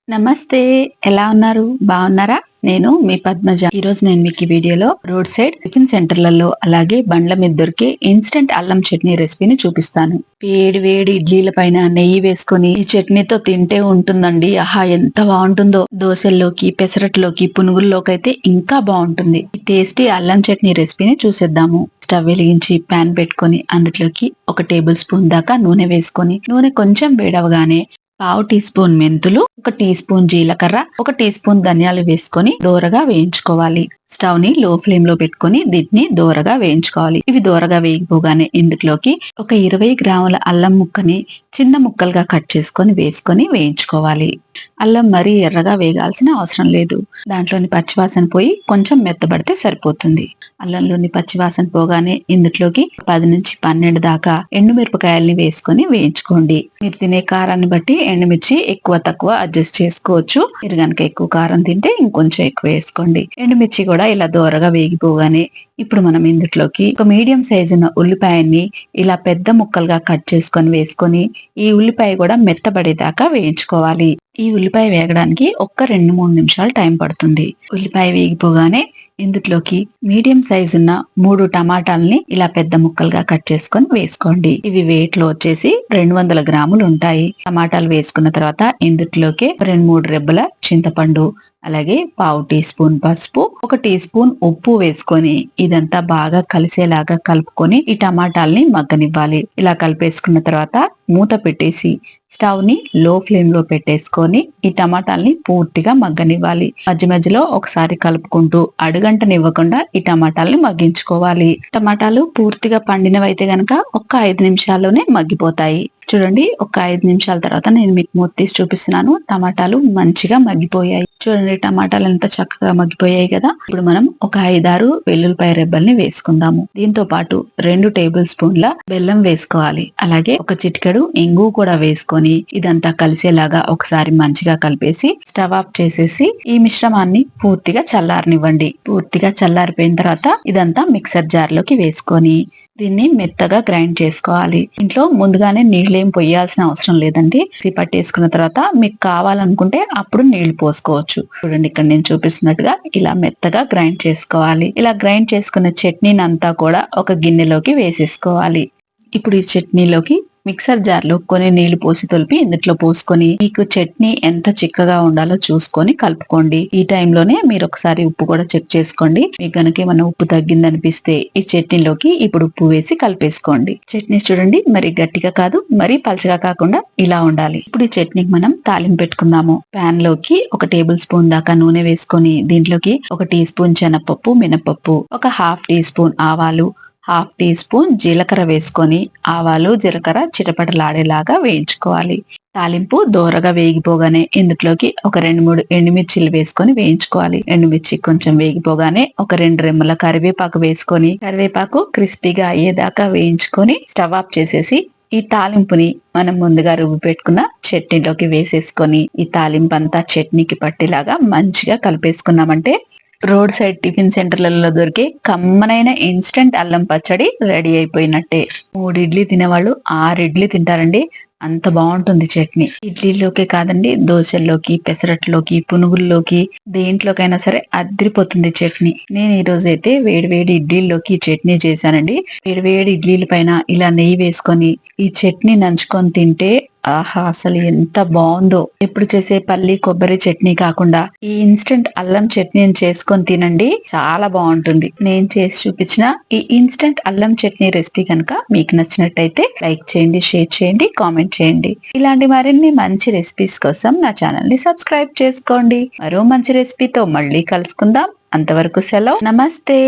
నమస్తే. ఎలా ఉన్నారు? బాగున్నారా? నేను మీ పద్మజ. ఈరోజు నేను మీకు ఈ వీడియోలో రోడ్ సైడ్ టిఫిన్ సెంటర్లలో అలాగే బండ్ల మీద దొరికే ఇన్స్టెంట్ అల్లం చట్నీ రెసిపీని చూపిస్తాను. వేడి వేడి ఇడ్లీల పైన నెయ్యి వేసుకొని ఈ చట్నీతో తింటే ఉంటుందండి. ఆహా, ఎంత బాగుంటుందో. దోశల్లోకి, పెసరట్లోకి, పునుగుల్లోకి అయితే ఇంకా బాగుంటుంది. ఈ టేస్టీ అల్లం చట్నీ రెసిపీని చూసేద్దాము. స్టవ్ వెలిగించి ప్యాన్ పెట్టుకొని అందులోకి 1 టేబుల్ స్పూన్ దాకా నూనె వేసుకొని నూనె కొంచెం వేడవగానే పావు టీ స్పూన్ మెంతులు, 1 టీ స్పూన్ జీలకర్ర, 1 టీ స్పూన్ ధనియాలు వేసుకొని దోరగా వేయించుకోవాలి. స్టవ్ ని లో ఫ్లేమ్ లో పెట్టుకొని దీన్ని దోరగా వేయించుకోవాలి. ఇవి దోరగా వేగిపోగానే ఇందులోకి ఒక 20 గ్రాముల అల్లం ముక్కని చిన్న ముక్కలుగా కట్ చేసుకొని వేసుకొని వేయించుకోవాలి. అల్లం మరీ ఎర్రగా వేగాల్సిన అవసరం లేదు. దాంట్లోని పచ్చివాసన పోయి కొంచెం మెత్తబడితే సరిపోతుంది. అల్లంలోని పచ్చివాసన పోగానే ఇందులోకి 10 నుంచి 12 దాకా ఎండుమిరపకాయల్ని వేసుకొని వేయించుకోండి. మీరు తినే కారాన్ని బట్టి ఎండుమిర్చి ఎక్కువ తక్కువ అడ్జస్ట్ చేసుకోవచ్చు. మీరు గనక ఎక్కువ కారం తింటే ఇంకొంచెం ఎక్కువ వేసుకోండి. ఎండుమిర్చి కూడా ఇలా దోరగా వేగిపోగానే ఇప్పుడు మనం ఇందులోకి ఒక మీడియం సైజు ఉన్న ఉల్లిపాయని ఇలా పెద్ద ముక్కలుగా కట్ చేసుకొని వేసుకొని ఈ ఉల్లిపాయ కూడా మెత్తబడేదాకా వేయించుకోవాలి. ఈ ఉల్లిపాయ వేగడానికి ఒక్క 2-3 నిమిషాలు టైం పడుతుంది. ఉల్లిపాయ వేగిపోగానే ఇందులోకి మీడియం సైజు ఉన్న 3 టమాటాలని ఇలా పెద్ద ముక్కలుగా కట్ చేసుకొని వేసుకోండి. ఇవి వెయిట్ లో వచ్చేసి 200 గ్రాములు ఉంటాయి. టమాటాలు వేసుకున్న తర్వాత ఇందులోకి 2-3 రెబ్బల చింతపండు, అలాగే పావు టీ స్పూన్ పసుపు, 1 టీ స్పూన్ ఉప్పు వేసుకొని ఇదంతా బాగా కలిసేలాగా కలుపుకొని ఈ టమాటాల్ని మగ్గనివ్వాలి. ఇలా కలిపేసుకున్న తర్వాత మూత పెట్టేసి స్టవ్ ని లో ఫ్లేమ్ లో పెట్టేసుకొని ఈ టమాటాల్ని పూర్తిగా మగ్గనివ్వాలి. మధ్య మధ్యలో ఒకసారి కలుపుకుంటూ అడుగంటనివ్వకుండా ఈ టమాటాల్ని మగ్గించుకోవాలి. టమాటాలు పూర్తిగా పండినవైతే గనక ఒక్క 5 నిమిషాల్లోనే మగ్గిపోతాయి. చూడండి, ఒక 5 నిమిషాల తర్వాత నేను మీకు మూత తీసి చూపిస్తున్నాను. టమాటాలు మంచిగా మగ్గిపోయాయి. చూడండి, టమాటాలు ఎంత చక్కగా మగ్గిపోయాయి కదా. ఇప్పుడు మనం ఒక 5-6 వెల్లుల్లిపాయ రెబ్బల్ని వేసుకుందాము. దీంతో పాటు 2 టేబుల్ స్పూన్ల బెల్లం వేసుకోవాలి. అలాగే ఒక చిటికెడు ఇంగు కూడా వేసుకొని ఇదంతా కలిసేలాగా ఒకసారి మంచిగా కలిపేసి స్టవ్ ఆఫ్ చేసేసి ఈ మిశ్రమాన్ని పూర్తిగా చల్లారనివ్వండి. పూర్తిగా చల్లారిపోయిన తర్వాత ఇదంతా మిక్సర్ జార్ లోకి వేసుకొని దీన్ని మెత్తగా గ్రైండ్ చేసుకోవాలి. ఇంట్లో ముందుగానే నీళ్ళేం పొయ్యాల్సిన అవసరం లేదండి. పట్టేసుకున్న తర్వాత మీకు కావాలనుకుంటే అప్పుడు నీళ్లు పోసుకోవచ్చు. చూడండి, ఇక్కడ నేను చూపిస్తున్నట్టుగా ఇలా మెత్తగా గ్రైండ్ చేసుకోవాలి. ఇలా గ్రైండ్ చేసుకున్న చట్నీని అంతా కూడా ఒక గిన్నెలోకి వేసేసుకోవాలి. ఇప్పుడు ఈ చట్నీలోకి మిక్సర్ జార్ లో కొన్ని నీళ్లు పోసి తొలిపి ఇందులో పోసుకొని మీకు చట్నీ ఎంత చిక్కగా ఉండాలో చూసుకొని కలుపుకోండి. ఈ టైంలోనే మీరు ఒకసారి ఉప్పు కూడా చెక్ చేసుకోండి. మీకు గనక ఏమైనా ఉప్పు తగ్గిందనిపిస్తే ఈ చట్నీలోకి ఇప్పుడు ఉప్పు వేసి కలిపేసుకోండి. చట్నీ చూడండి, మరి గట్టిగా కాదు, మరి పలచగా కాకుండా ఇలా ఉండాలి. ఇప్పుడు ఈ చట్నీకి మనం తాలింపు పెట్టుకుందాము. పాన్ లోకి 1 టేబుల్ స్పూన్ దాకా నూనె వేసుకొని దీంట్లోకి 1 టీ స్పూన్ శనగపప్పు, మినపప్పు, ఒక 1/2 టీ స్పూన్ ఆవాలు, 1/2 టీ స్పూన్ జీలకర్ర వేసుకొని ఆవాలు జీలకర్ర చిటపటలాడేలాగా వేయించుకోవాలి. తాలింపు దోరగా వేగిపోగానే ఇందులోకి ఒక 2-3 ఎండుమిర్చిలు వేసుకొని వేయించుకోవాలి. ఎండుమిర్చి కొంచెం వేగిపోగానే ఒక 2 రెమ్మల కరివేపాకు వేసుకొని కరివేపాకు క్రిస్పీగా అయ్యేదాకా వేయించుకొని స్టవ్ ఆఫ్ చేసేసి ఈ తాలింపుని మనం ముందుగా రుబ్బి పెట్టుకున్న చట్నీలోకి వేసేసుకొని ఈ తాలింపు అంతా చట్నీకి పట్టేలాగా మంచిగా కలిపేసుకున్నామంటే రోడ్ సైడ్ టిఫిన్ సెంటర్లలో దొరికే కమ్మనైన ఇన్స్టెంట్ అల్లం పచ్చడి రెడీ అయిపోయినట్టే. 3 ఇడ్లీ తినేవాళ్ళు 6 ఇడ్లీ తింటారండి. అంత బాగుంటుంది చట్నీ. ఇడ్లీలోకే కాదండి, దోశల్లోకి, పెసరట్లోకి, పునుగుల్లోకి, దేంట్లోకైనా సరే అద్రిపోతుంది చట్నీ. నేను ఈ రోజు అయితే వేడి వేడి ఇడ్లీల్లోకి చట్నీ చేశానండి. వేడి వేడి ఇడ్లీల పైన ఇలా నెయ్యి వేసుకొని ఈ చట్నీ నంచుకొని తింటే ఆహా, అసలు ఎంత బాగుందో. ఎప్పుడు చేసే పల్లి కొబ్బరి చట్నీ కాకుండా ఈ ఇన్స్టెంట్ అల్లం చట్నీని చేసుకొని తినండి, చాలా బాగుంటుంది. నేను చేసి చూపించిన ఈ ఇన్స్టెంట్ అల్లం చట్నీ రెసిపీ కనుక మీకు నచ్చినట్టయితే లైక్ చేయండి, షేర్ చేయండి, కామెంట్ చేయండి. ఇలాంటి మరిన్ని మంచి రెసిపీస్ కోసం నా ఛానల్ ని సబ్స్క్రైబ్ చేసుకోండి. మరో మంచి రెసిపీతో మళ్ళీ కలుసుకుందాం. అంతవరకు సెలవు. నమస్తే.